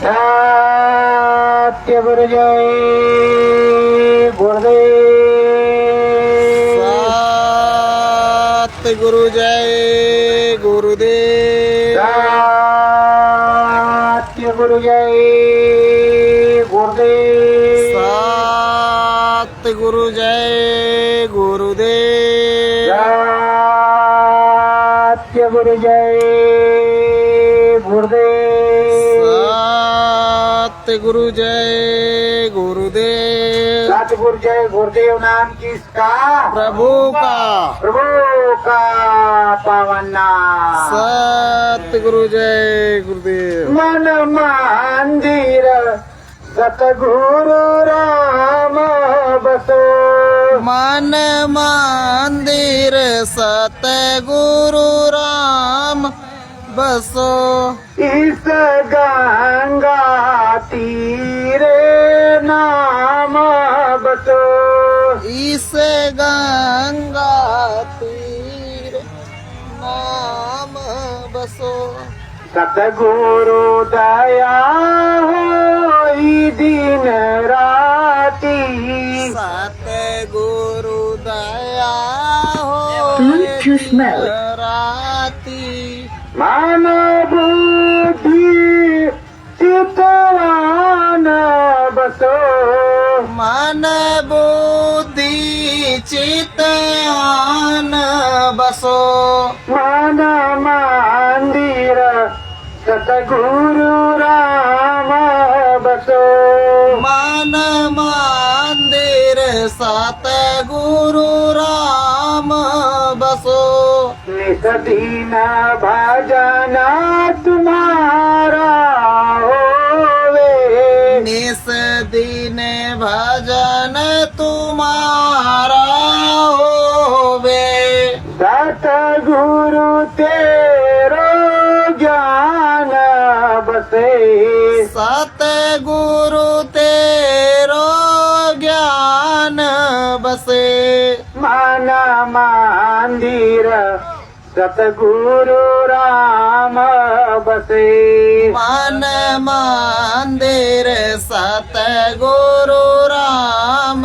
सत्य गुरु जय गुरुदेव। सत गुरु जय गुरुदेव। सत्य गुरु जय गुरुदेव। सत गुरु जय गुरुदेव। सत्य गुरु जय गुरुदेव। सतगुरु जय गुरुदेव। सतगुरु जय गुरुदेव नाम किसका? प्रभु का। प्रभु का पावन नाम। सतगुरु जय गुरुदेव। मन मंदिर सतगुरु राम बसो। मन मंदिर सतगुरु राम बसो। इस गंगा तीरे नाम बसो। इस गंगा तीर नाम बसो। सतगुरु दया होई दिन राती। सतगुरु दया हो Bluetooth mode. राती। मन बुद्धि चितवान बसो। मन बुद्धि चित्त बसो। मन मंदिर सतगुरु राम बसो। मन मंदिर सतगुरु राम बसो। निस दिन भजन तुम्हारा होवे। निस दिन भजन तुम्हारा होवे। सतगुरु तेरो ज्ञान बसे। सतगुरु तेरो ज्ञान बसे। मन मंदिर सतगुरु राम बसे। मन मंदिर सतगुरु राम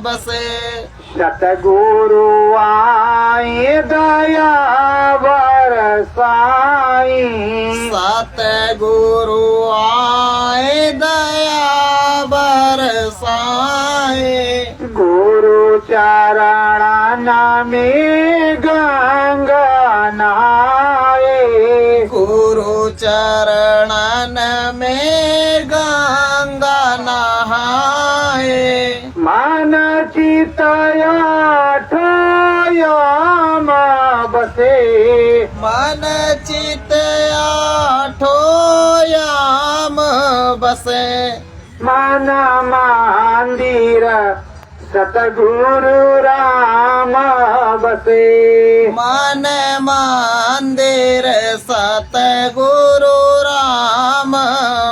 बसे। सतगुरु आए दया बरसाई। सतगुरु आए दया बरसाए। गुरु चरण में गंगा नहाए। गुरु चरणन में गंगा नहाए। मन चितया ठोयाम बसे। मन चित आठो याम बसे। मन मंदिर सतगुरु राम बसे। मन मंदिर सतगुरु राम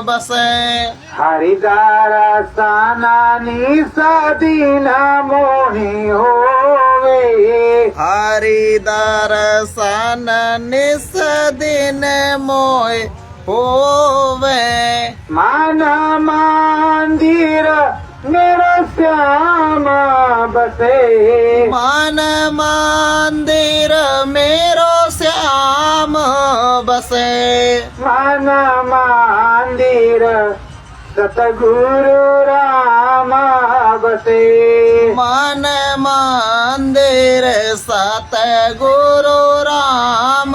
बसे। हरिदार सनानी सदीन मोहि होवे। हरि दर्शन निस दिन मोय होवे। मन मंदिर मेरा श्याम बसे। मन मंदिर मेरो श्याम बसे। मन मंदिर सतगुरु राम बसे। मन मंदिर सतगुरु राम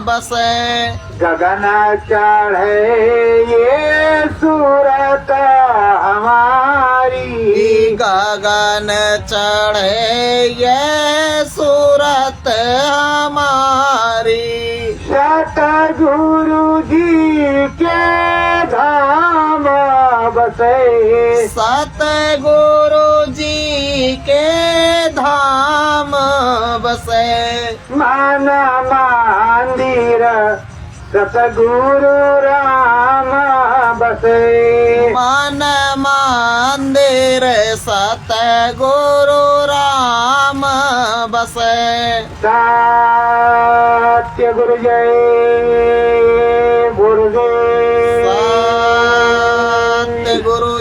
बसे। गगन चढ़े ये सूरत हमारी। गगन चढ़े ये सूरत हमारी। सतगुरु जी के धाम बसे। सतगुरु जी के धाम बसे। मन मंदिर सतगुरु राम बसे। मन मंदिर सतगुरु राम बसे। सत्य गुरु जय गुरुदेव।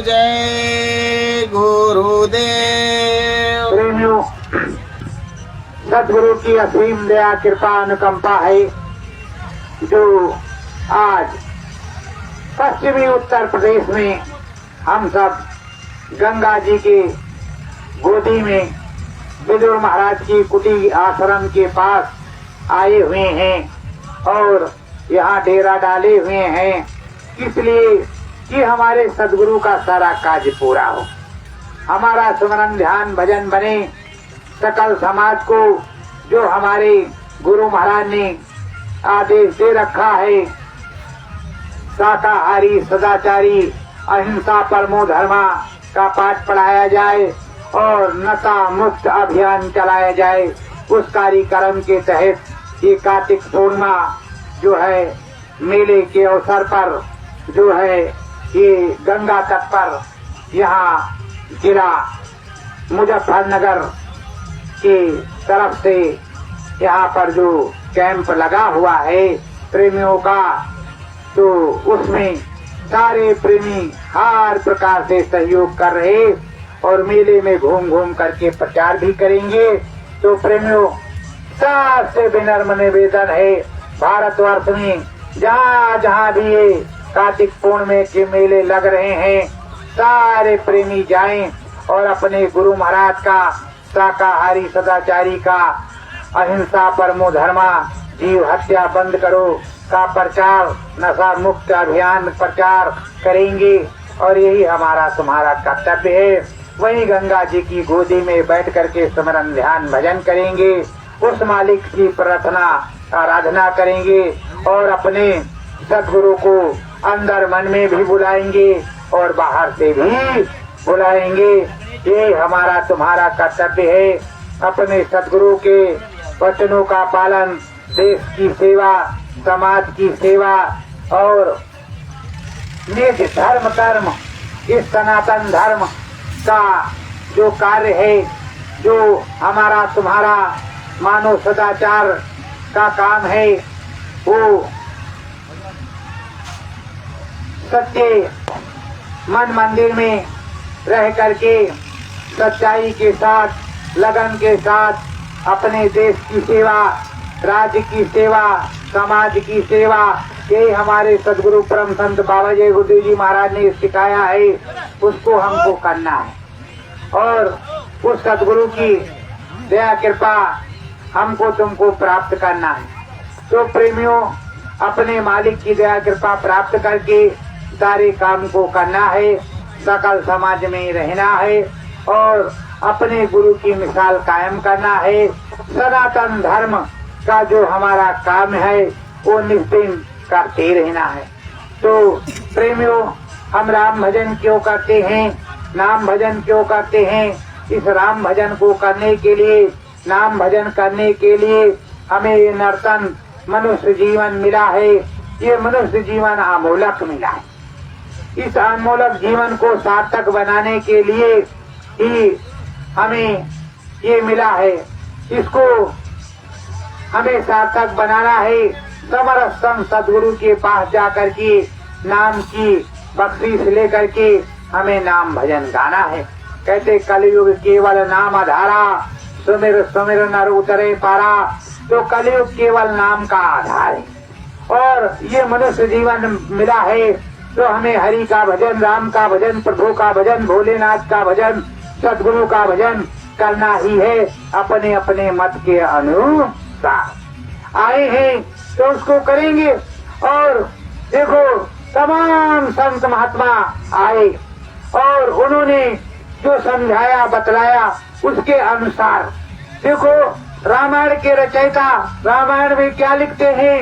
जय गुरुदेव। प्रेमियों, सदगुरु की असीम दया कृपा अनुकंपा है जो आज पश्चिमी उत्तर प्रदेश में हम सब गंगा जी के गोदी में विदुर महाराज की कुटी आश्रम के पास आए हुए हैं और यहाँ डेरा डाले हुए हैं, इसलिए कि हमारे सदगुरु का सारा कार्य पूरा हो, हमारा सुमरन ध्यान भजन बने, सकल समाज को जो हमारे गुरु महाराज ने आदेश दे रखा है, शाकाहारी सदाचारी अहिंसा परमो धर्मा का पाठ पढ़ाया जाए और नशा मुक्त अभियान चलाया जाए। उस कार्यक्रम के तहत ये कार्तिक पूर्णिमा जो है मेले के अवसर पर जो है ये गंगा तट पर यहाँ जिला मुजफ्फरनगर की तरफ से यहाँ पर जो कैंप लगा हुआ है प्रेमियों का, तो उसमें सारे प्रेमी हर प्रकार से सहयोग कर रहे और मेले में घूम घूम करके प्रचार भी करेंगे। तो प्रेमियों, सबसे विनम्र निवेदन है, भारतवर्ष में जहाँ जहाँ भी ये कार्तिक पूर्णिमा के मेले लग रहे हैं, सारे प्रेमी जाएं और अपने गुरु महाराज का शाकाहारी सदाचारी का अहिंसा परमो धर्मा जीव हत्या बंद करो का प्रचार, नशा मुक्त अभियान प्रचार करेंगे और यही हमारा तुम्हारा कर्तव्य है। वहीं गंगा जी की गोदी में बैठ करके स्मरण ध्यान भजन करेंगे, उस मालिक की प्रार्थना आराधना करेंगे और अपने सदगुरु को अंदर मन में भी बुलाएंगे और बाहर से भी बुलाएंगे। ये हमारा तुम्हारा कर्तव्य है, अपने सदगुरु के वचनों का पालन, देश की सेवा, समाज की सेवा और निज धर्म कर्म, इस सनातन धर्म का जो कार्य है, जो हमारा तुम्हारा मानव सदाचार का काम है, वो सच्चे मन मंदिर में रह करके सच्चाई के साथ, लगन के साथ अपने देश की सेवा, राज्य की सेवा, समाज की सेवा, ये हमारे सदगुरु परम संत बाबा जय गुरुदेव जी महाराज ने सिखाया है, उसको हमको करना है और उस सदगुरु की दया कृपा हमको तुमको प्राप्त करना है। तो प्रेमियों, अपने मालिक की दया कृपा प्राप्त करके सारे काम को करना है, सकल समाज में रहना है और अपने गुरु की मिसाल कायम करना है। सनातन धर्म का जो हमारा काम है वो निस्दिन करते रहना है। तो प्रेमियों, हम राम भजन क्यों करते हैं, नाम भजन क्यों करते हैं? इस राम भजन को करने के लिए, नाम भजन करने के लिए हमें ये नर्तन मनुष्य जीवन मिला है। ये मनुष्य जीवन अमूलक मिला है। इस अमूलक जीवन को सार्थक बनाने के लिए ही हमें ये मिला है। इसको हमें सार्थक बनाना है। समरस सदगुरु के पास जाकर के नाम की बख्शीश लेकर के हमें नाम भजन गाना है। कहते कलयुग केवल नाम आधारा, सुमिर सुमिर नर उतरे पारा। तो कलयुग केवल नाम का आधार है और ये मनुष्य जीवन मिला है, तो हमें हरि का भजन, राम का भजन, प्रभु का भजन, भोलेनाथ का भजन, सदगुरु का भजन करना ही है। अपने अपने मत के अनुसार आए हैं तो उसको करेंगे। और देखो, तमाम संत महात्मा आए और उन्होंने जो समझाया बतलाया उसके अनुसार। देखो, रामायण के रचयिता रामायण में क्या लिखते हैं?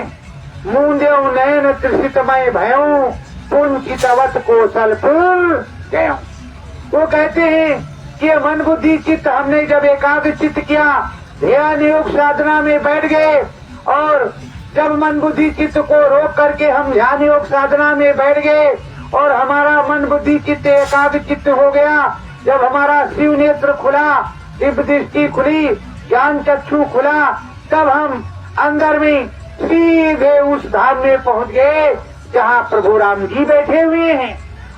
मूंदेव नयन त्रिषितमय भयऊ, पुन चितवत कौशलपुर गयो। वो कहते हैं कि मन बुद्धि चित्त हमने जब एकाग्र चित्त किया, ध्यान योग साधना में बैठ गए और जब मन बुद्धि चित्त को रोक करके हम ध्यान योग साधना में बैठ गए और हमारा मन बुद्धि चित्त एकाग्र चित्त हो गया, जब हमारा शिव नेत्र खुला, दिव्य दृष्टि खुली, ज्ञान चक्षु खुला, तब हम अंदर में सीधे उस धाम में पहुंच गए जहाँ प्रभु राम जी बैठे हुए हैं।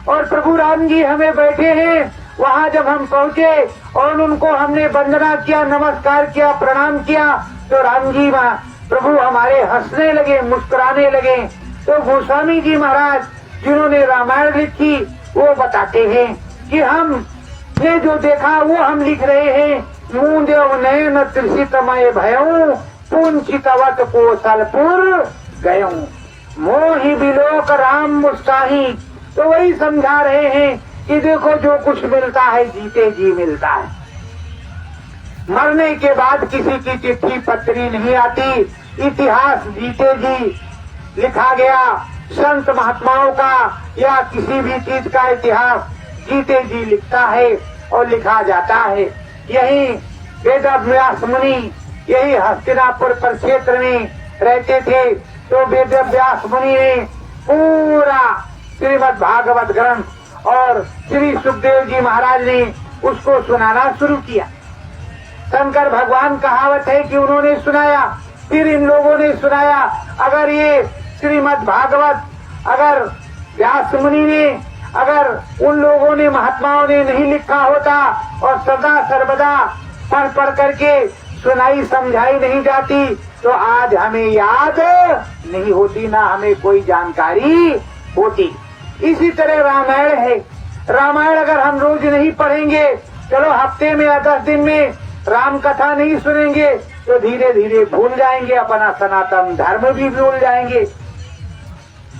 और प्रभु राम जी हमें बैठे हैं। वहाँ जब हम पहुँचे और उनको हमने वंदना किया, नमस्कार किया, प्रणाम किया, तो राम जी प्रभु हमारे हंसने लगे, मुस्कुराने लगे। तो गोस्वामी जी महाराज जिन्होंने रामायण लिखी वो बताते हैं कि हम ने जो देखा वो हम लिख रहे हैं। मुंदेव नयन त्रिषितमय भयऊ पुंचितवत कोसलपुर गयऊ मोहि बिलोक राम मुस्काही। तो वही समझा रहे हैं कि देखो जो कुछ मिलता है जीते जी मिलता है। मरने के बाद किसी की चिट्ठी पत्री नहीं आती, इतिहास जीते जी लिखा गया। संत महात्माओं का या किसी भी चीज का इतिहास जीते जी लिखता है और लिखा जाता है। यही वेद व्यास मुनि यही हस्तिनापुर परिक्षेत्र में रहते थे। तो वेद व्यास मुनि ने पूरा श्रीमद् भागवत ग्रंथ और श्री सुखदेव जी महाराज ने उसको सुनाना शुरू किया। शंकर भगवान कहावत है कि उन्होंने सुनाया, फिर इन लोगों ने सुनाया। अगर ये श्रीमद् भागवत अगर व्यास मुनि ने अगर उन लोगों ने महात्माओं ने नहीं लिखा होता और सदा सर्वदा पढ़ पढ़ करके सुनाई समझाई नहीं जाती तो आज हमें याद नहीं होती, ना हमें कोई जानकारी होती। इसी तरह रामायण है। रामायण अगर हम रोज नहीं पढ़ेंगे, चलो हफ्ते में या 10 दिन में राम कथा नहीं सुनेंगे तो धीरे धीरे भूल जाएंगे, अपना सनातन धर्म भी भूल जाएंगे।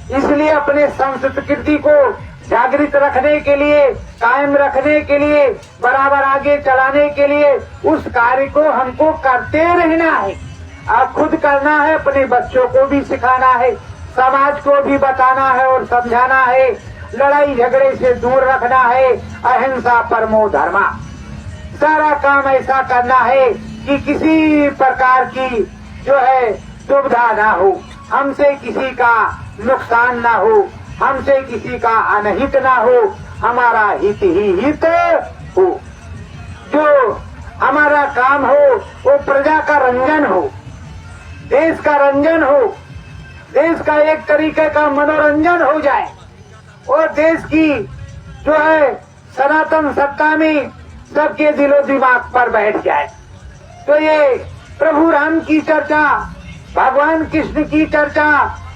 इसलिए अपने संस्कृति को जागृत रखने के लिए, कायम रखने के लिए, बराबर आगे चलाने के लिए उस कार्य को हमको करते रहना है। अब खुद करना है, अपने बच्चों को भी सिखाना है, समाज को भी बताना है और समझाना है। लड़ाई झगड़े से दूर रखना है, अहिंसा परमो धर्मा। सारा काम ऐसा करना है कि किसी प्रकार की जो है दुविधा ना हो, हमसे किसी का नुकसान ना हो, हमसे किसी का अनहित ना हो, हमारा हित ही हित हो। जो हमारा काम हो वो प्रजा का रंजन हो, देश का रंजन हो, देश का एक तरीके का मनोरंजन हो जाए और देश की जो है सनातन सत्ता में सबके दिलो दिमाग पर बैठ जाए। तो ये प्रभु राम की चर्चा, भगवान कृष्ण की चर्चा,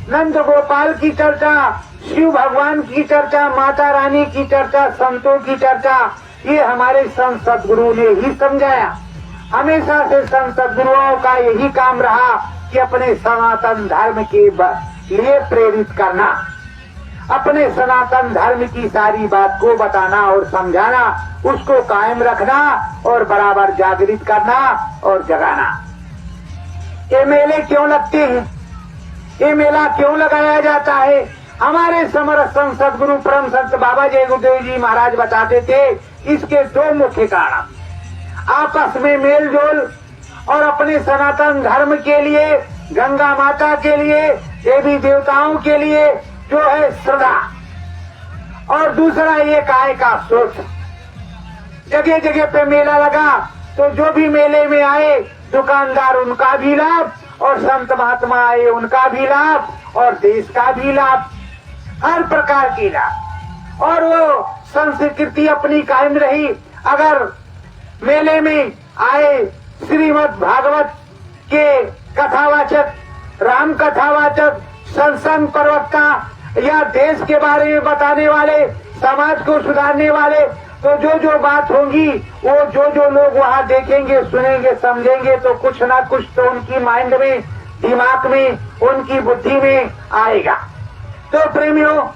नंद गोपाल की चर्चा, शिव भगवान की चर्चा, माता रानी की चर्चा, संतों की चर्चा, ये हमारे संत सदगुरु ने ही समझाया। हमेशा से संत सदगुरुओं का यही काम रहा कि अपने सनातन धर्म के लिए प्रेरित करना, अपने सनातन धर्म की सारी बात को बताना और समझाना, उसको कायम रखना और बराबर जागृत करना और जगाना। ये मेले क्यों लगते हैं, ये मेला क्यों लगाया जाता है? हमारे समर्थ संत सदगुरु परम संत बाबा जय गुरुदेव जी महाराज बताते थे इसके 2 मुख्य कारण। आपस में मेल जोल और अपने सनातन धर्म के लिए, गंगा माता के लिए, देवी देवताओं के लिए जो है श्रद्धा, और दूसरा ये काय का स्रोत। जगह जगह पे मेला लगा तो जो भी मेले में आए दुकानदार उनका भी लाभ और संत महात्मा आए उनका भी लाभ और देश का भी लाभ, हर प्रकार की लाभ। और वो संस्कृति अपनी कायम रही। अगर मेले में आए श्रीमद् भागवत के कथावाचक, राम कथावाचक, सत्संग प्रवक्ता या देश के बारे में बताने वाले, समाज को सुधारने वाले, तो जो जो बात होगी वो जो लोग वहाँ देखेंगे, सुनेंगे, समझेंगे तो कुछ ना कुछ तो उनकी माइंड में, दिमाग में, उनकी बुद्धि में आएगा। तो प्रेमियों,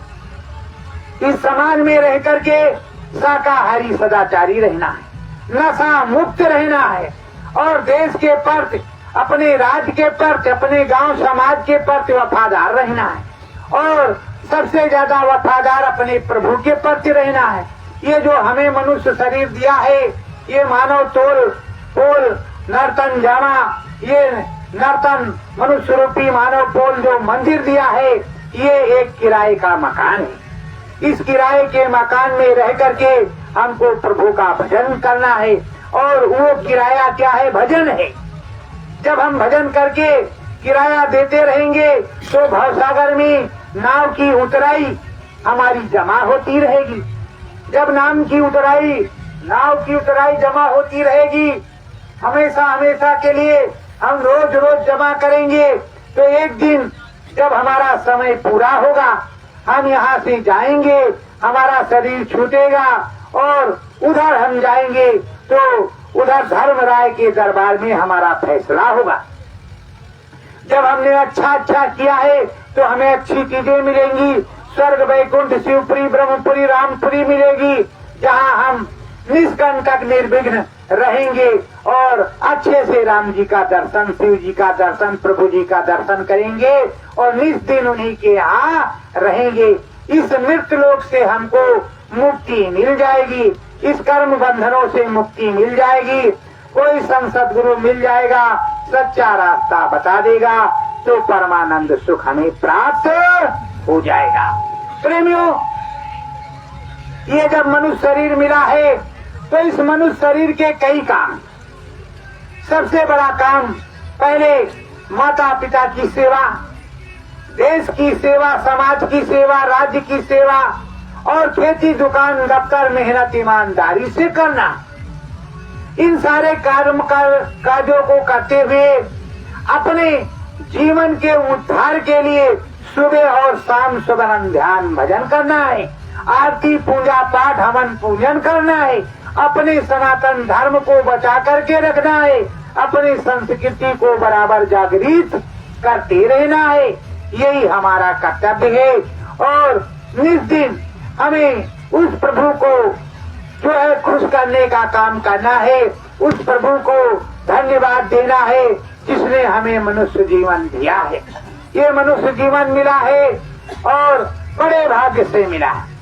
इस समाज में रह करके शाकाहारी सदाचारी रहना है, नशा मुक्त रहना है और देश के प्रति, अपने राज्य के प्रति, अपने गांव समाज के प्रति वफादार रहना है और सबसे ज्यादा वफादार अपने प्रभु के प्रति रहना है। ये जो हमें मनुष्य शरीर दिया है, ये मानव तोल पोल नर्तन जामा, ये नर्तन मनुष्य रूपी मानव पोल जो मंदिर दिया है, ये एक किराए का मकान है। इस किराए के मकान में रह करके हमको प्रभु का भजन करना है और वो किराया क्या है? भजन है। जब हम भजन करके किराया देते रहेंगे तो भवसागर में नाव की उतराई हमारी जमा होती रहेगी। जब नाम की उतराई, नाव की उतराई जमा होती रहेगी, हमेशा हमेशा के लिए हम रोज रोज जमा करेंगे, तो एक दिन जब हमारा समय पूरा होगा, हम यहाँ से जाएंगे, हमारा शरीर छूटेगा और उधर हम जाएंगे तो उधर धर्मराय के दरबार में हमारा फैसला होगा। जब हमने अच्छा किया है तो हमें अच्छी चीजें मिलेंगी, स्वर्ग वैकुंठ शिवपुरी ब्रह्मपुरी रामपुरी मिलेगी, जहाँ हम निष्कंटक निर्विघ्न रहेंगे और अच्छे से राम जी का दर्शन, शिव जी का दर्शन, प्रभु जी का दर्शन करेंगे और निस दिन उन्हीं के यहाँ रहेंगे। इस मृत्यु लोक से हमको मुक्ति मिल जाएगी, इस कर्म बंधनों से मुक्ति मिल जाएगी। कोई संसद गुरु मिल जाएगा, सच्चा रास्ता बता देगा, तो परमानंद सुख हमें प्राप्त हो जाएगा। प्रेमियों, ये जब मनुष्य शरीर मिला है तो इस मनुष्य शरीर के कई काम। सबसे बड़ा काम, पहले माता पिता की सेवा, देश की सेवा, समाज की सेवा, राज्य की सेवा और खेती दुकान दफ्तर मेहनत ईमानदारी से करना। इन सारे कार्यों को करते हुए अपने जीवन के उद्धार के लिए सुबह और शाम सुबह ध्यान भजन करना है, आरती पूजा पाठ हवन पूजन करना है, अपने सनातन धर्म को बचा करके रखना है, अपनी संस्कृति को बराबर जागृत करते रहना है। यही हमारा कर्तव्य है और निस दिन हमें उस प्रभु को जो है खुश करने का काम करना है, उस प्रभु को धन्यवाद देना है जिसने हमें मनुष्य जीवन दिया है। ये मनुष्य जीवन मिला है और बड़े भाग्य से मिला है।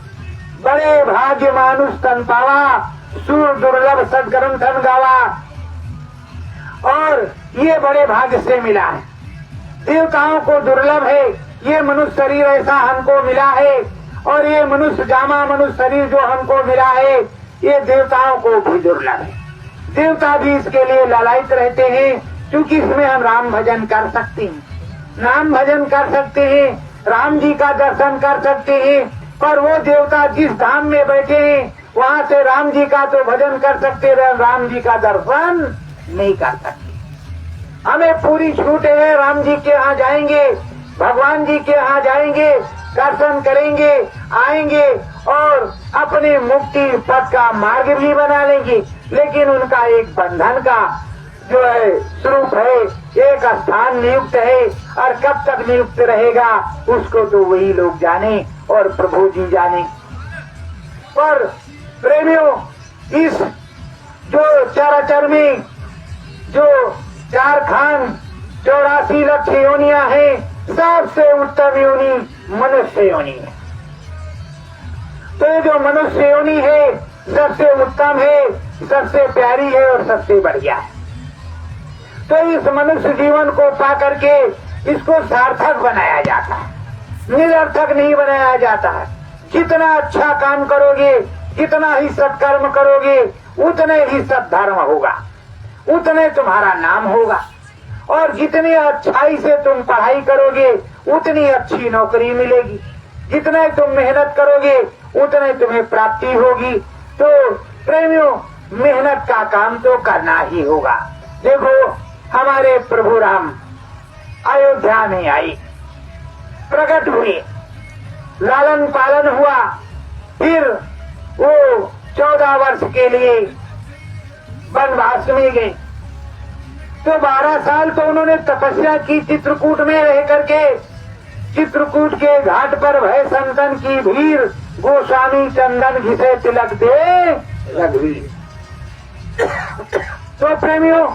बड़े भाग्य मानुष तन पावा, सूर दुर्लभ सदग्रंथन गावा, और ये बड़े भाग्य से मिला है। देवताओं को दुर्लभ है, ये मनुष्य शरीर ऐसा हमको मिला है, और ये मनुष्य जामा मनुष्य शरीर जो हमको मिला है, ये देवताओं को भी दुर्लभ है। देवता भी इसके लिए लालायित रहते हैं, क्योंकि इसमें हम राम भजन कर सकते हैं, नाम भजन कर सकते हैं, राम जी का दर्शन कर सकते हैं। पर वो देवता जिस धाम में बैठे हैं, वहाँ से राम जी का तो भजन कर सकते, राम जी का दर्शन नहीं कर सकते। हमें पूरी छूट है, राम जी के यहाँ जाएंगे, भगवान जी के यहाँ जाएंगे, दर्शन करेंगे, आएंगे और अपने मुक्ति पथ का मार्ग भी बना लेंगे। लेकिन उनका एक बंधन का जो है स्वरूप है, एक स्थान नियुक्त है, और कब तक नियुक्त रहेगा उसको तो वही लोग जाने और प्रभु जी जाने। पर प्रेमियों, इस जो चराचर में जो 4 खान 84 लाख योनियां हैं, सबसे उत्तम योनि मनुष्य योनि है। तो ये जो मनुष्य योनि है सबसे उत्तम है, सबसे प्यारी है और सबसे बढ़िया है। तो इस मनुष्य जीवन को पा करके इसको सार्थक बनाया जाता है, निरर्थक नहीं बनाया जाता है। जितना अच्छा काम करोगे, जितना ही सत्कर्म करोगे, उतने ही सद्धर्म होगा, उतने तुम्हारा नाम होगा, और जितनी अच्छाई से तुम पढ़ाई करोगे उतनी अच्छी नौकरी मिलेगी, जितने तुम मेहनत करोगे उतने तुम्हें प्राप्ति होगी। तो प्रेमियों, मेहनत का काम तो करना ही होगा। देखो, हमारे प्रभु राम अयोध्या में आई, प्रकट हुए, लालन पालन हुआ, फिर वो 14 वर्ष के लिए वनवास में गए। तो 12 साल तो उन्होंने तपस्या की चित्रकूट में रह करके। चित्रकूट के घाट पर भय संतन की भीड़, गोस्वामी चंदन घिसे तिलक दे रघुवीर। तो प्रेमियों,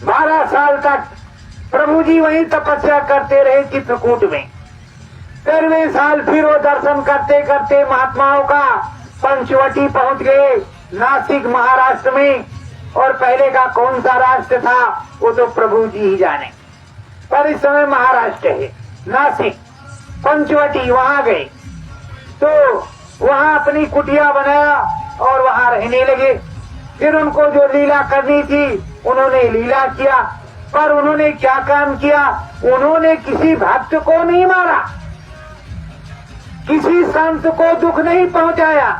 12 साल तक प्रभु जी वहीं तपस्या करते रहे चित्रकूट में। 13वें साल फिर वो दर्शन करते करते महात्माओं का पंचवटी पहुंच गए, नासिक महाराष्ट्र में। और पहले का कौन सा राष्ट्र था वो तो प्रभु जी ही जाने, पर इस समय महाराष्ट्र है, नासिक पंचवटी, वहां गए। तो वहां अपनी कुटिया बनाया और वहां रहने लगे। फिर उनको जो लीला करनी थी उन्होंने लीला किया, पर उन्होंने क्या काम किया, उन्होंने किसी भक्त को नहीं मारा। किसी संत को दुख नहीं पहुंचाया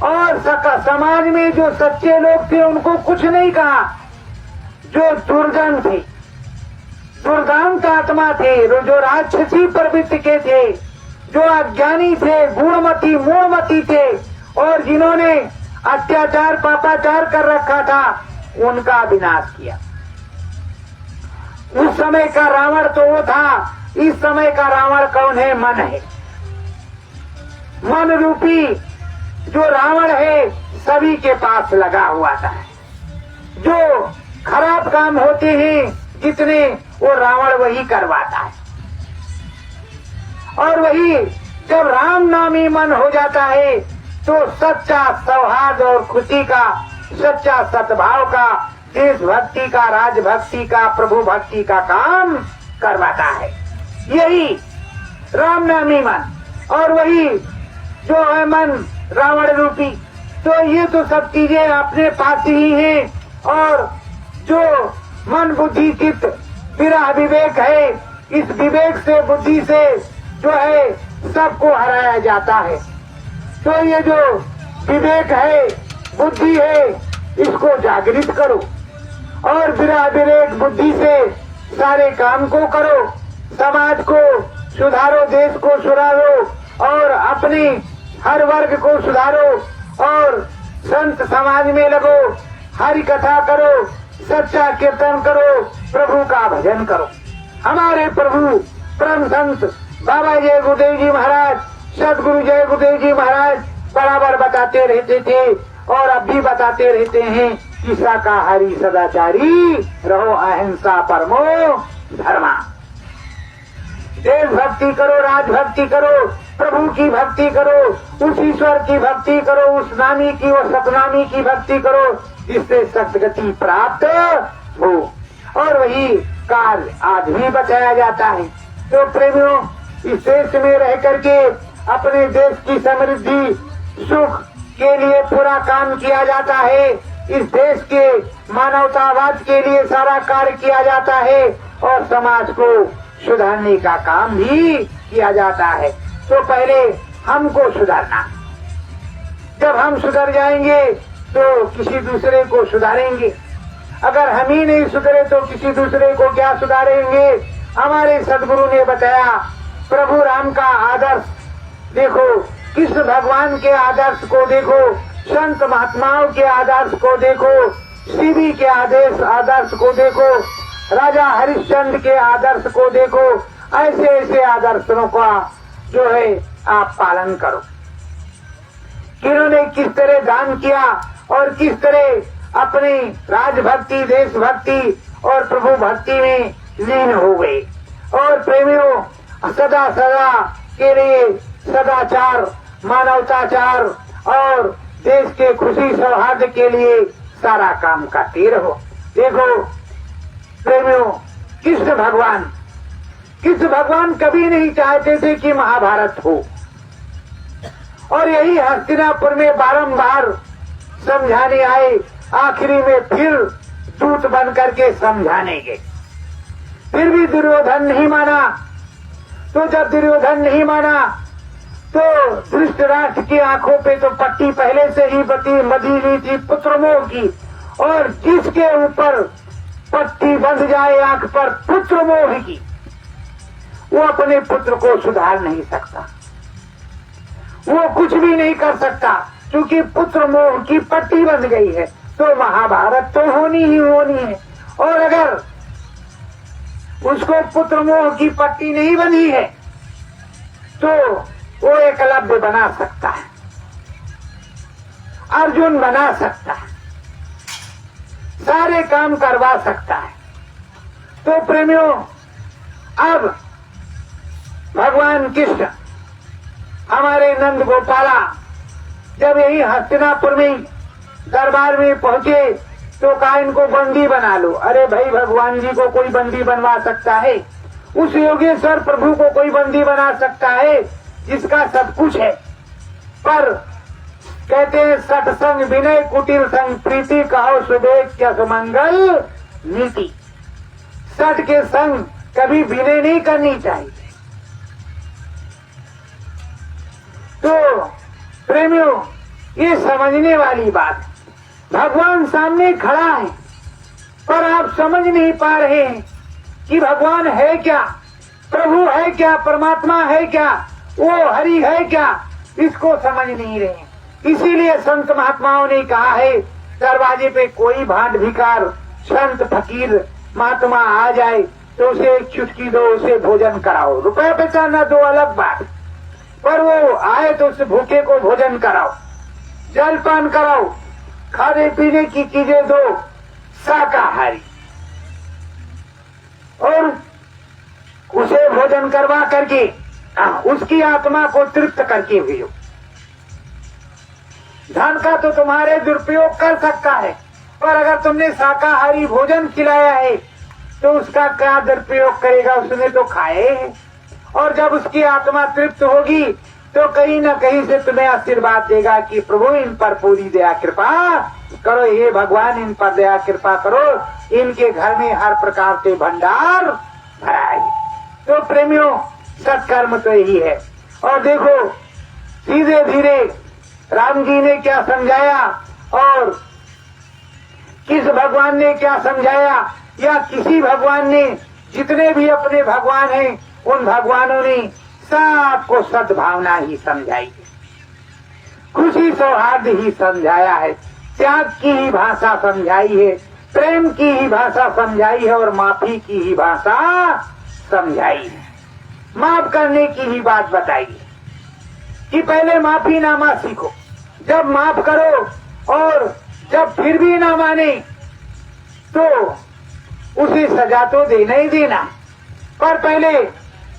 और समाज में जो सच्चे लोग थे उनको कुछ नहीं कहा। जो दुर्जन थे, दुर्दांत आत्मा थे, जो राक्षसी प्रवृत्ति के थे, जो अज्ञानी थे, गुणमती मूढ़मती थे और जिन्होंने अत्याचार पापाचार कर रखा था, उनका विनाश किया। उस समय का रावण तो वो था, इस समय का रावण कौन है? मन है। मन रूपी जो रावण है सभी के पास लगा हुआ था। जो खराब काम होते हैं जितने, वो रावण वही करवाता है। और वही जब राम नामी मन हो जाता है तो सच्चा सौहार्द और खुशी का, सच्चा सद्भाव का, देशभक्ति का, राजभक्ति का, प्रभु भक्ति का काम करवाता है। यही राम नामी मन। और वही जो है मन रावण रूपी। तो ये तो सब चीजें अपने पास ही हैं। और जो मन बुद्धि चित्त विरह विवेक है, इस विवेक से, बुद्धि से जो है सबको हराया जाता है। तो ये जो विवेक है, बुद्धि है, इसको जागृत करो और विरह विवेक बुद्धि से सारे काम को करो। समाज को सुधारो, देश को सुधारो और अपने हर वर्ग को सुधारो और संत समाज में लगो, हरि कथा करो, सच्चा कीर्तन करो, प्रभु का भजन करो। हमारे प्रभु परम संत बाबा जय गुरुदेव जी महाराज, सदगुरु जय गुरुदेव जी महाराज बराबर बताते रहते थे और अब भी बताते रहते हैं कि शाकाहारी सदाचारी रहो, अहिंसा परमो धर्मा। देश भक्ति करो, राजभक्ति करो, प्रभु की भक्ति करो, उस ईश्वर की भक्ति करो, उस नामी की और सतनामी की भक्ति करो जिससे सद्गति प्राप्त हो। और वही काल आज भी बचाया जाता है। तो प्रेमियों, इस देश में रह करके अपने देश की समृद्धि सुख के लिए पूरा काम किया जाता है। इस देश के मानवतावाद के लिए सारा कार्य किया जाता है और समाज को सुधारने का काम भी किया जाता है। तो पहले हमको सुधारना, जब हम सुधर जाएंगे तो किसी दूसरे को सुधारेंगे। अगर हम ही नहीं सुधरे तो किसी दूसरे को क्या सुधारेंगे? हमारे सदगुरु ने बताया, प्रभु राम का आदर्श देखो, कृष्ण भगवान के आदर्श को देखो, संत महात्माओं के आदर्श को देखो, शिवी के आदर्श को देखो, राजा हरिश्चंद्र के आदर्श को देखो। ऐसे ऐसे आदर्शों का जो है आप पालन करो। किन्होंने किस तरह दान किया और किस तरह अपनी राजभक्ति, देशभक्ति और प्रभु भक्ति में लीन हो गए। और प्रेमियों, सदा सदा के लिए सदाचार, मानवताचार और देश के खुशी सौहार्द के लिए सारा काम करते रहो। देखो प्रेमियों, कृष्ण भगवान कभी नहीं चाहते थे कि महाभारत हो और यही हस्तिनापुर में बारंबार समझाने आए। आखिरी में फिर दूत बन करके समझाने गए, फिर भी दुर्योधन नहीं माना। तो जब दुर्योधन नहीं माना तो धृतराष्ट्र की आंखों पे तो पट्टी पहले से ही बंधी हुई थी पुत्रमोह की, और जिसके ऊपर पट्टी बंध जाए आंख पर पुत्र मोह की, वो अपने पुत्र को सुधार नहीं सकता, वो कुछ भी नहीं कर सकता, क्योंकि पुत्र मोह की पट्टी बंध गई है। तो महाभारत तो होनी ही होनी है। और अगर उसको पुत्र मोह की पट्टी नहीं बनी है तो वो एकलव्य बना सकता है, अर्जुन बना सकता है, सारे काम करवा सकता है। तो प्रेमियों, अब भगवान कृष्ण हमारे नंद गोपाला जब यही हस्तिनापुर में दरबार में पहुंचे तो कहा इनको बंदी बना लो। अरे भाई, भगवान जी को कोई बंदी बनवा सकता है? उस योगेश्वर प्रभु को कोई बंदी बना सकता है जिसका सब कुछ है? पर कहते हैं सत्संग विनय कुटिल संग प्रीति कहो सुबेग क्या सुमंगल नीति। सत के संग कभी विनय नहीं करनी चाहिए, तो प्रेमियों, ये समझने वाली बात, भगवान सामने खड़ा है पर आप समझ नहीं पा रहे हैं कि भगवान है क्या, प्रभु है क्या, परमात्मा है क्या, वो हरि है क्या, इसको समझ नहीं रहे। इसीलिए संत महात्माओं ने कहा है, दरवाजे पे कोई भांड भिकार संत फकीर महात्मा आ जाए तो उसे एक चुटकी दो, उसे भोजन कराओ। रुपए पैसा न दो अलग बात, पर वो आए तो उस भूखे को भोजन कराओ, जलपान कराओ, खाने पीने की चीजें दो, शाकाहारी, और उसे भोजन करवा करके उसकी आत्मा को तृप्त करके भेजो। धन का तो तुम्हारे दुरुपयोग कर सकता है, पर अगर तुमने शाकाहारी भोजन खिलाया है तो उसका क्या दुरुपयोग करेगा, उसने तो खाए है। और जब उसकी आत्मा तृप्त होगी तो कहीं न कहीं से तुम्हें आशीर्वाद देगा कि प्रभु इन पर पूरी दया कृपा करो, हे भगवान इन पर दया कृपा करो, इनके घर में हर प्रकार से भंडार भरा है। तो प्रेमियों, सत्कर्म तो यही है। और देखो धीरे धीरे राम जी ने क्या समझाया और किस भगवान ने क्या समझाया, या किसी भगवान ने, जितने भी अपने भगवान हैं उन भगवानों ने सबको सद्भावना ही समझाई है, खुशी सौहार्द ही समझाया है, त्याग की ही भाषा समझाई है, प्रेम की ही भाषा समझाई है और माफी की ही भाषा समझाई है, माफ करने की ही बात बताई है कि पहले माफी नामा सीखो, जब माफ करो और जब फिर भी ना माने तो उसे सजा तो देना ही देना, पर पहले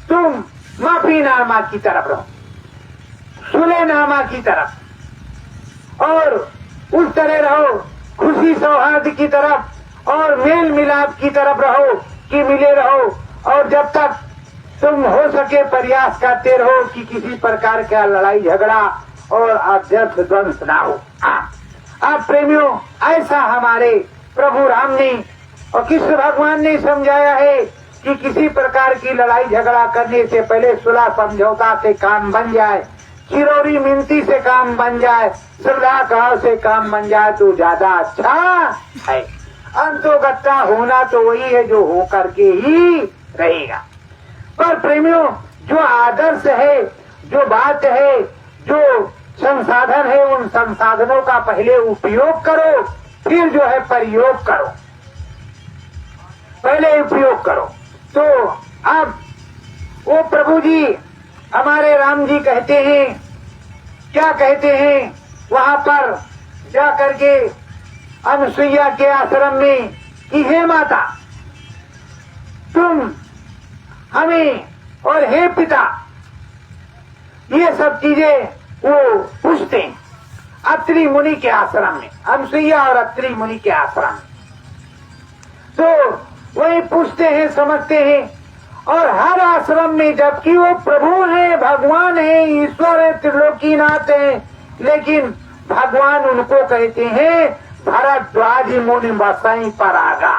तुम माफी नामा की तरफ रहो, सुलह नामा की तरफ, और उस तरह रहो खुशी सौहार्द की तरफ और मेल मिलाप की तरफ रहो कि मिले रहो। और जब तक तुम हो सके प्रयास करते रहो कि किसी प्रकार का लड़ाई झगड़ा और अध्यक्ष ध्वंस ना हो। आप प्रेमियों, ऐसा हमारे प्रभु राम ने और कृष्ण भगवान ने समझाया है कि किसी प्रकार की लड़ाई झगड़ा करने से पहले सुलह समझौता से काम बन जाए, चिरौरी मिनती से काम बन जाए, श्रद्धा भाव से काम बन जाए तो ज्यादा अच्छा है। अंतोगत्ता होना तो वही है जो हो करके ही रहेगा। पर प्रेमियों, जो आदर्श है, जो बात है, जो संसाधन है, उन संसाधनों का पहले उपयोग करो, फिर जो है प्रयोग करो, पहले उपयोग करो। तो अब वो प्रभु जी हमारे राम जी कहते हैं, क्या कहते हैं वहां पर जा करके अनुसुईया के आश्रम में कि हे माता, तुम हमें और हे पिता, ये सब चीजें वो पूछते हैं अत्रि मुनि के आश्रम में, अनुसुईया और अत्रि मुनि के आश्रम में, तो वही पूछते हैं, समझते हैं। और हर आश्रम में, जबकि वो प्रभु है, भगवान है, ईश्वर है, त्रिलोकीनाथ है, लेकिन भगवान उनको कहते हैं भरद्वाज मुनि बसाई परागा।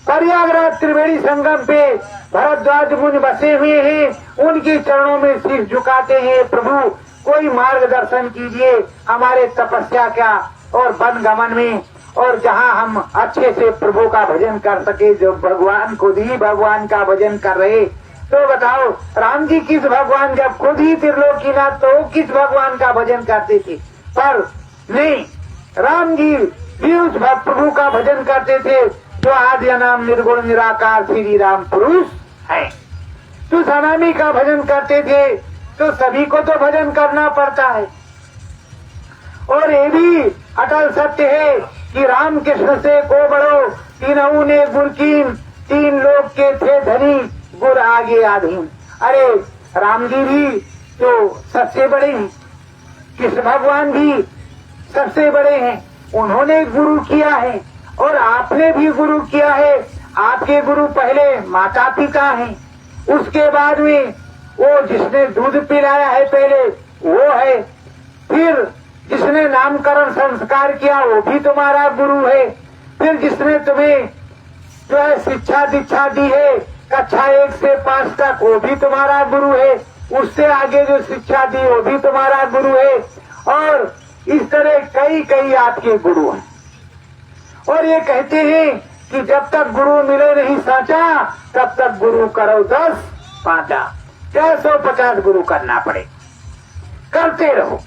प्रयागराज त्रिवेणी संगम पे भरद्वाज मुनि बसे हुए हैं, उनके चरणों में सिर झुकाते हैं, प्रभु कोई मार्गदर्शन कीजिए हमारे तपस्या का और वन गमन में, और जहां हम अच्छे से प्रभु का भजन कर सके, जो भगवान खुद ही भगवान का भजन कर रहे। तो बताओ राम जी किस भगवान, जब खुद ही त्रिलोकीनाथ, तो किस भगवान का भजन करते थे? पर नहीं, राम जी भी उस प्रभु का भजन करते थे जो आद्य नाम निर्गुण निराकार श्री राम पुरुष है। तो सनामी का भजन करते थे, तो सभी को तो भजन करना पड़ता है। और ये भी अटल सत्य है कि राम कृष्ण से को बड़ो, तीनों ने गुर कीन, तीन लोग के थे धनी, गुर आगे आधीन। अरे राम जी भी तो सबसे बड़े हैं, कृष्ण भगवान भी सबसे बड़े हैं, उन्होंने गुरु किया है और आपने भी गुरु किया है। आपके गुरु पहले माता पिता हैं, उसके बाद में वो जिसने दूध पिलाया है पहले वो है, फिर जिसने नामकरण संस्कार किया वो भी तुम्हारा गुरु है, फिर जिसने तुम्हें जो है शिक्षा दीक्षा दी है कक्षा 1 से 5 तक वो भी तुम्हारा गुरु है। उससे आगे जो शिक्षा दी वो भी तुम्हारा गुरु है, और इस तरह कई कई आपके गुरु हैं। और ये कहते हैं कि जब तक गुरु मिले नहीं साचा, तब तक गुरु करो 10 पांचा, 650 गुरु करना पड़े, करते रहो।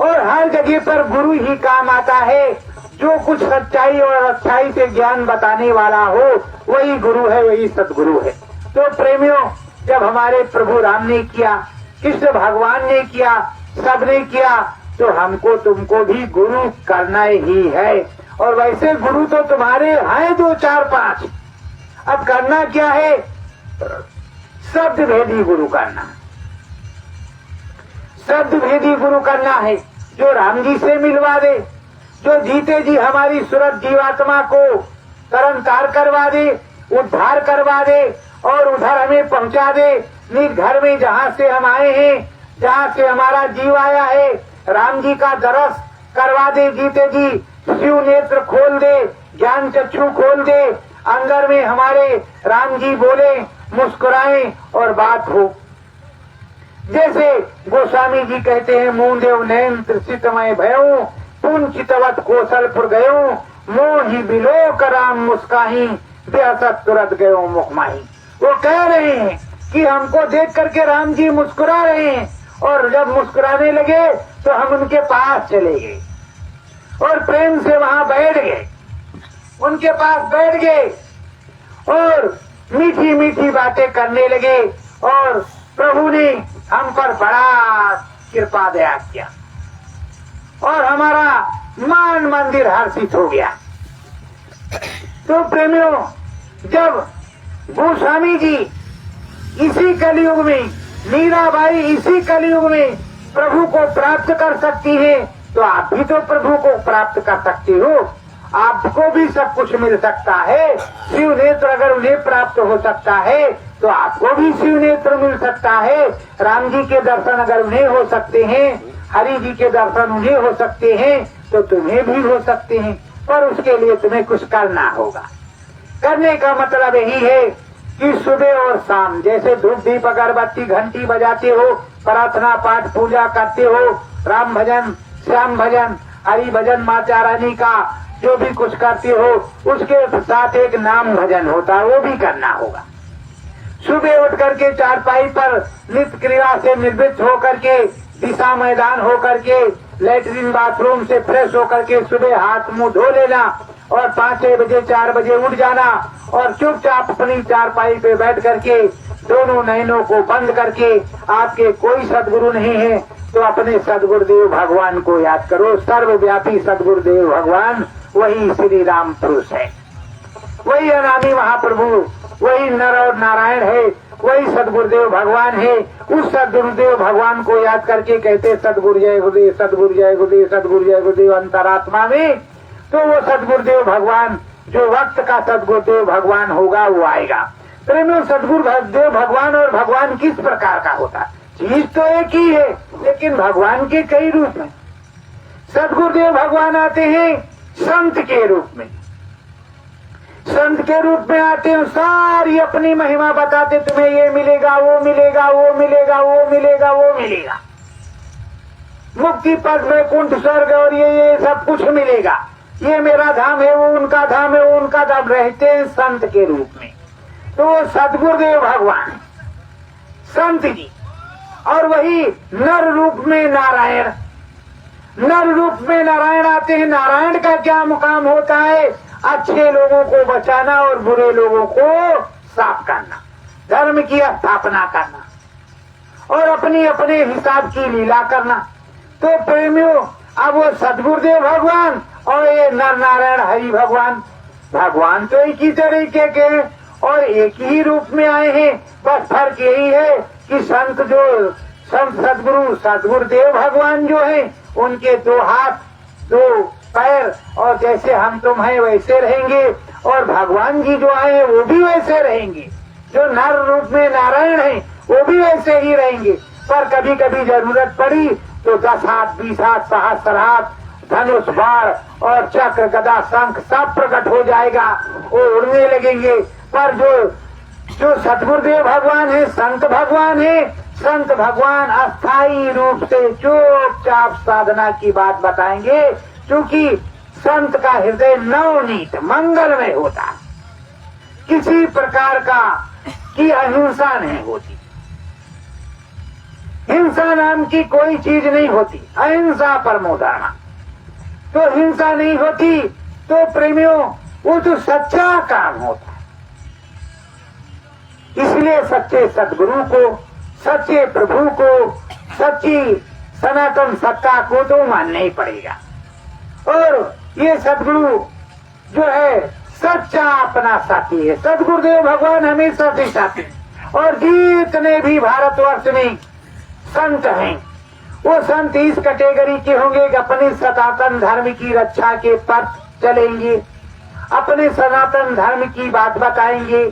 और हर जगह पर गुरु ही काम आता है। जो कुछ सच्चाई और अच्छाई से ज्ञान बताने वाला हो वही गुरु है, वही सदगुरु है। तो प्रेमियों, जब हमारे प्रभु राम ने किया, कृष्ण भगवान ने किया, सबने किया, तो हमको तुमको भी गुरु करना ही है। और वैसे गुरु तो तुम्हारे हैं 2 4 5। अब करना क्या है? शब्द भेदी गुरु करना, शब्द भेदी गुरु करना है, जो राम जी से मिलवा दे, जो जीते जी हमारी सूरत जीवात्मा को तरन तार करवा दे, उद्धार करवा दे और उधर हमें पहुंचा दे निज घर में, जहाँ से हम आए हैं, जहाँ से हमारा जीव आया है। राम जी का दरस करवा दे जीते जी, शिव नेत्र खोल दे, ज्ञान चक्षु खोल दे, अंदर में हमारे राम जी बोले, मुस्कुराएं और बात हो। जैसे गोस्वामी जी कहते हैं, मूंदेव नैन त्रिसितमय भयऊ, पुंचितवत कौशलपुर गयो, मोहि बिलोक राम मुस्काही, बेहसत तुरंत गयो मुखमाही। वो कह रहे हैं कि हमको देख करके राम जी मुस्कुरा रहे हैं, और जब मुस्कुराने लगे तो हम उनके पास चले गए और प्रेम से वहां बैठ गए, उनके पास बैठ गए और मीठी मीठी बातें करने लगे। और प्रभु ने हम पर बड़ा कृपा दया किया और हमारा मान मंदिर हर्षित हो गया। तो प्रेमियों, जब गोस्वामी जी इसी कलयुग में, मीराबाई इसी कलयुग में प्रभु को प्राप्त कर सकती है, तो आप भी तो प्रभु को प्राप्त कर सकते हो। आपको भी सब कुछ मिल सकता है। शिव नेत्र अगर उन्हें प्राप्त हो सकता है तो आपको भी शिव नेत्र मिल सकता है। राम जी के दर्शन अगर उन्हें हो सकते हैं, हरि जी के दर्शन उन्हें हो सकते हैं, तो तुम्हें भी हो सकते हैं। पर उसके लिए तुम्हें कुछ करना होगा। करने का मतलब यही है कि सुबह और शाम जैसे धूप दीप अगरबत्ती घंटी बजाते हो, प्रार्थना पाठ पूजा करते हो, राम भजन श्याम भजन हरि भजन माता रानी का जो भी कुछ करते हो, उसके साथ एक नाम भजन होता है, वो भी करना होगा। सुबह उठ करके चारपाई पर नित्य क्रिया से निवृत्त होकर के, दिशा मैदान होकर के, लेटरिन बाथरूम से फ्रेश होकर के सुबह हाथ मुंह धो लेना और 5-6 बजे 4 बजे उठ जाना और चुपचाप अपनी चारपाई पे बैठ करके दोनों नयनों को बंद करके, आपके कोई सदगुरु नहीं है तो अपने सदगुरुदेव भगवान को याद करो। सर्वव्यापी सदगुरुदेव भगवान वही श्री राम पुरुष है, वही अनामी महाप्रभु, वही नर और नारायण है, वही सदगुरुदेव भगवान है। उस सदगुरुदेव भगवान को याद करके कहते सदगुरु जय गुरुदेव, सदगुरु जय गुरुदेव, सदगुरु जय गुरुदेव अंतरात्मा में। तो वो सदगुरुदेव भगवान जो वक्त का सदगुरुदेव भगवान होगा वो आएगा। प्रेमियों, सदगुरुदेव भगवान और भगवान किस प्रकार का होता है? चीज तो एक ही है, लेकिन भगवान के कई रूप हैं। सदगुरुदेव भगवान आते हैं संत के रूप में, संत के रूप में आते हैं, सारी अपनी महिमा बताते, तुम्हें ये मिलेगा, वो मिलेगा, वो मिलेगा, वो मिलेगा, वो मिलेगा, मुक्ति पद में कुंठ स्वर्ग और ये सब कुछ मिलेगा, ये मेरा धाम है, वो उनका धाम है, वो उनका धाम, रहते हैं संत के रूप में। तो वो सदगुरुदेव भगवान संत जी। और वही नर रूप में नारायण, नर रूप में नारायण आते हैं। नारायण का क्या मुकाम होता है? अच्छे लोगों को बचाना और बुरे लोगों को साफ करना, धर्म की स्थापना करना और अपनी अपने हिसाब की लीला करना। तो प्रेमियों, अब वो सदगुरुदेव भगवान और ये नर नारायण हरि भगवान, भगवान तो एक ही तरीके के हैं और एक ही रूप में आए हैं। बस फर्क यही है कि संत जो संत सदगुरुदेव भगवान जो है, उनके 2 हाथ 2 पैर और जैसे हम तुम हैं वैसे रहेंगे, और भगवान जी जो आए हैं वो भी वैसे रहेंगे। जो नर रूप में नारायण हैं वो भी वैसे ही रहेंगे। पर कभी कभी जरूरत पड़ी तो 10 हाथ 20 हाथ सहस्त्र हाथ धनुष बाण और चक्र गदा शंख सब प्रकट हो जाएगा, वो उड़ने लगेंगे। पर जो सदगुरुदेव भगवान है, संत भगवान है, संत भगवान अस्थायी रूप से चुपचाप साधना की बात बताएंगे, क्योंकि संत का हृदय नवनीत मंगलमय होता है, किसी प्रकार का की अहिंसा नहीं होती, हिंसा नाम की कोई चीज नहीं होती, अहिंसा परमो धर्म। तो हिंसा नहीं होती तो प्रेमियों वो तो सच्चा काम होता है। इसलिए सच्चे सदगुरु को, सच्चे प्रभु को, सच्ची सनातन सत्ता को तो मानना ही पड़ेगा। और ये सदगुरु जो है सच्चा अपना साथी है। सदगुरुदेव भगवान हमेशा से साथी हैं। और जितने भी भारतवर्ष में संत हैं वो संत इस कैटेगरी के होंगे कि अपने सनातन धर्म की रक्षा के पथ चलेंगे, अपने सनातन धर्म की बात बताएंगे,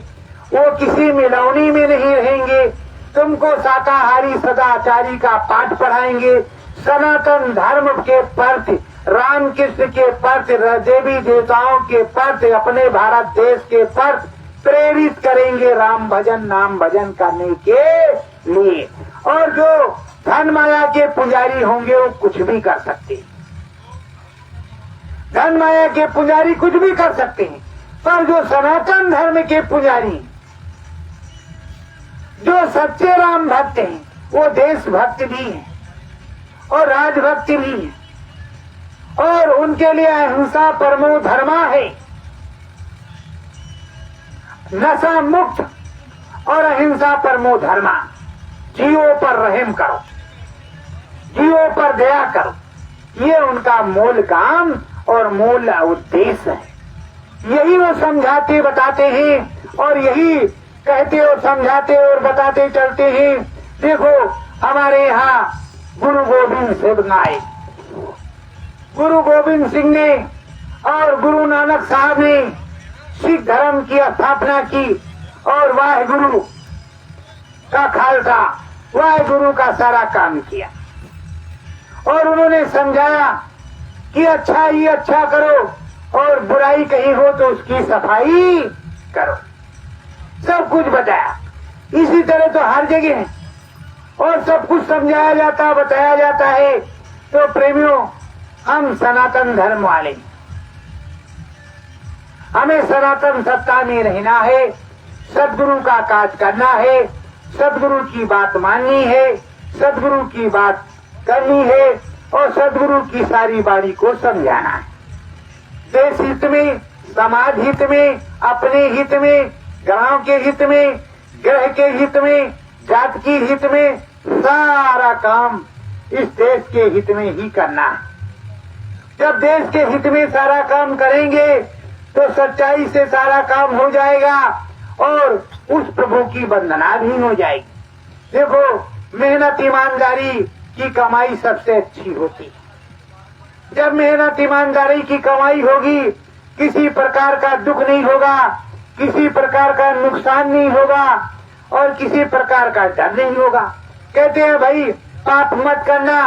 वो किसी मिलौनी में नहीं रहेंगे, तुमको शाकाहारी सदाचारी का पाठ पढ़ाएंगे, सनातन धर्म के प्रति, राम कृष्ण के प्रति, देवी देवताओं के प्रति, अपने भारत देश के प्रति प्रेरित करेंगे राम भजन नाम भजन करने के लिए। और जो धन माया के पुजारी होंगे वो कुछ भी कर सकते हैं, धन माया के पुजारी कुछ भी कर सकते हैं, पर जो सनातन धर्म के पुजारी, जो सच्चे राम भक्त हैं, वो देशभक्त भी हैं और राजभक्त भी हैं, और उनके लिए अहिंसा परमो धर्मा है, नशा मुक्त और अहिंसा परमो धर्मा। जीवों पर रहम करो, जीवों पर दया करो, ये उनका मूल काम और मूल उद्देश्य है। यही वो समझाते बताते हैं और यही कहते और समझाते और बताते चलते हैं। देखो हमारे यहाँ गुरु गोविंद सिंह आए, गुरु गोविंद सिंह ने और गुरु नानक साहब ने सिख धर्म की स्थापना की और वाहेगुरु का खालसा, वाहेगुरु का सारा काम किया। और उन्होंने समझाया कि अच्छा ही अच्छा करो और बुराई कहीं हो तो उसकी सफाई करो, सब कुछ बताया। इसी तरह तो हर जगह है और सब कुछ समझाया जाता बताया जाता है। तो प्रेमियों, हम सनातन धर्म वाले, हमें सनातन सत्ता में रहना है, सदगुरु का काज करना है, सदगुरु की बात माननी है, सदगुरु की बात करनी है और सदगुरु की सारी बाणी को समझाना है। देश हित में, समाज हित में, अपने हित में, गांव के हित में, ग्रह के हित में, जात की हित में, सारा काम इस देश के हित में ही करना है। जब देश के हित में सारा काम करेंगे तो सच्चाई से सारा काम हो जाएगा और उस प्रभु की वंदना भी हो जाएगी। देखो मेहनत ईमानदारी की कमाई सबसे अच्छी होती है। जब मेहनत ईमानदारी की कमाई होगी, किसी प्रकार का दुख नहीं होगा, किसी प्रकार का नुकसान नहीं होगा और किसी प्रकार का डर नहीं होगा। कहते हैं भाई पाप मत करना,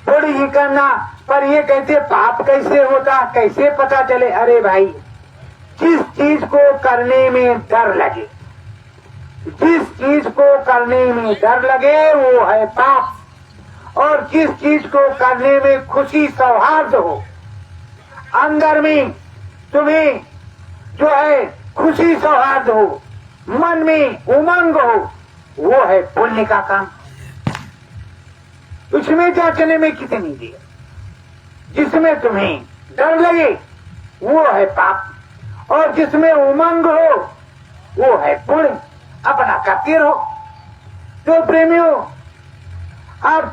थोड़ी ही करना, पर ये कहते पाप कैसे होता, कैसे पता चले? अरे भाई, जिस चीज को करने में डर लगे, जिस चीज को करने में डर लगे वो है पाप। और जिस चीज को करने में खुशी सौहार्द हो, अंदर में तुम्हें जो है खुशी सौहार्द हो, मन में उमंग हो, वो है पुण्य का काम। उसमें जांचने में कितनी देर, जिसमें तुम्हें डर लगे वो है पाप और जिसमें उमंग हो वो है पुण्य। अपना करते रहो। तो प्रेमियों, अब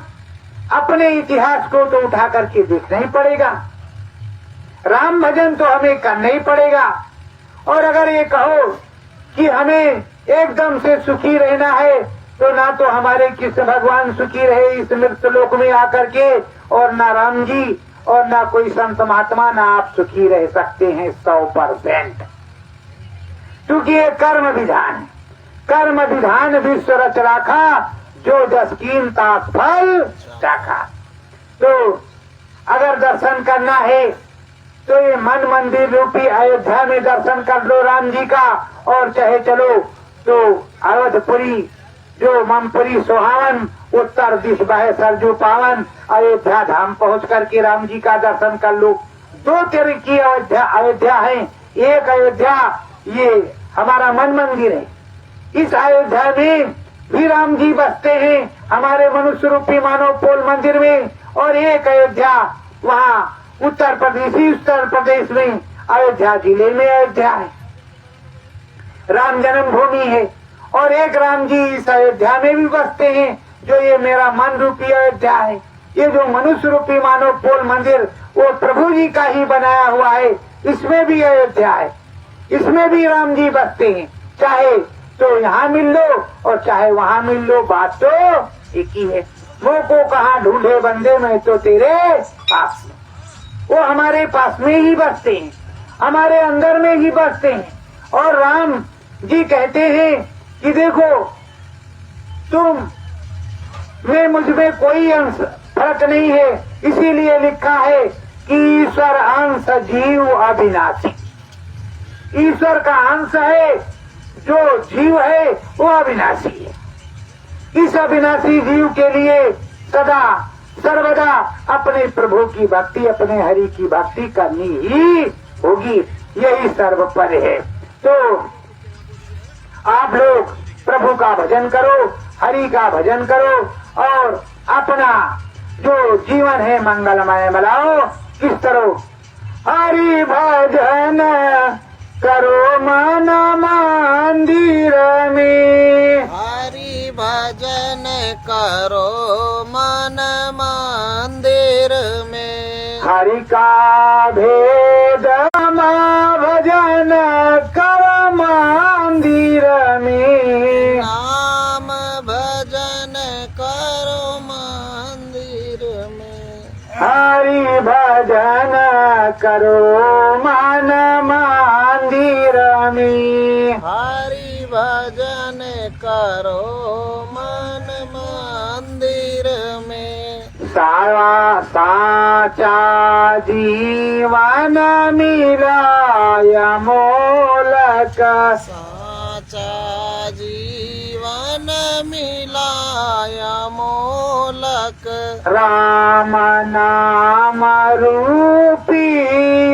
अपने इतिहास को तो उठा करके देखना ही पड़ेगा, राम भजन तो हमें करना ही पड़ेगा। और अगर ये कहो कि हमें एकदम से सुखी रहना है तो ना तो हमारे कृष्ण भगवान सुखी रहे इस मृत लोक में आकर के, और ना राम जी और ना कोई संत महात्मा, ना आप सुखी रह सकते हैं 100%। क्योंकि ये कर्म विधान है, कर्म विधान विश्व रच राखा, जो जस कीन तास फल चाखा। तो अगर दर्शन करना है तो ये मन मंदिर रूपी अयोध्या में दर्शन कर लो राम जी का, और चाहे चलो तो अवधपुरी जो ममपुरी सुहावन उत्तर दिश बहे सरजू पावन, अयोध्या धाम पहुंच करके राम जी का दर्शन कर लो। दो तरह की अयोध्या है। एक अयोध्या ये हमारा मन मंदिर है, इस अयोध्या में भी राम जी बसते हैं हमारे मनुष्य रूपी मानव पोल मंदिर में। और एक अयोध्या वहाँ उत्तर प्रदेश में अयोध्या जिले में अयोध्या है, राम जन्मभूमि है। और एक राम जी इस अयोध्या में भी बसते हैं, जो ये मेरा मन रूपी अयोध्या है। ये जो मनुष्य रूपी मानव पोल मंदिर वो प्रभु जी का ही बनाया हुआ है, इसमें भी अयोध्या है, इसमें भी राम जी बसते हैं। चाहे तो यहाँ मिल लो और चाहे वहाँ मिल लो, बात तो एक ही है। वो को कहा ढूंढे बंदे में तो तेरे पास में, वो हमारे पास में ही बसते हैं, हमारे अंदर में ही बसते हैं। और राम जी कहते हैं कि देखो तुम में मुझ में कोई अंश फर्क नहीं है, इसीलिए लिखा है कि ईश्वर अंश जीव अविनाशी। ईश्वर का अंश है, जो जीव है वो अविनाशी है। इस अविनाशी जीव के लिए सदा सर्वदा अपने प्रभु की भक्ति, अपने हरि की भक्ति करनी ही होगी, यही सर्वोपरि है। तो आप लोग प्रभु का भजन करो, हरि का भजन करो और अपना जो जीवन है मंगलमय बनाओ। किस तरह हरि भजन करो मन मंदिर में, हरि भजन करो मन मंदिर में, हरि का भेद भजन कर मंदिर में, नाम भजन करो मंदिर में, हरि भजन करो मन मंदिर में, हरि भजन करो मन मंदिर में, साचा जीवन मिलाय मोलक, साचा जीवन मिलाय मोलक, राम नाम रूपी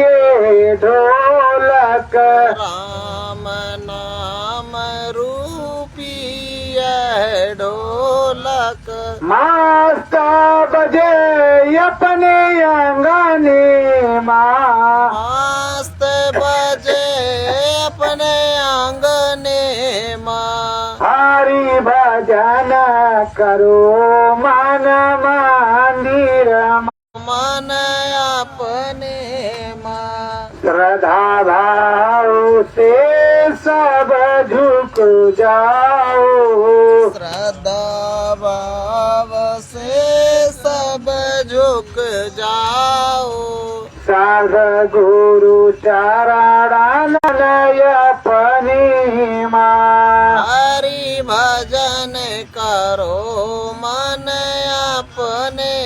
ये ढोलक, राम नाम रूपी यह ढोलक, मस्त बजे अपने आंगने माँ, मस्त बजे अपने आंगने माँ, हरि भजन करो मन मंदिर मन अपने माँ, श्रद्धा भाव से सब झुक जाओ, श्रद्धा भाव से सब झुक जाओ, साध गुरु चरण अपनी माँ, हरि भजन करो मन अपने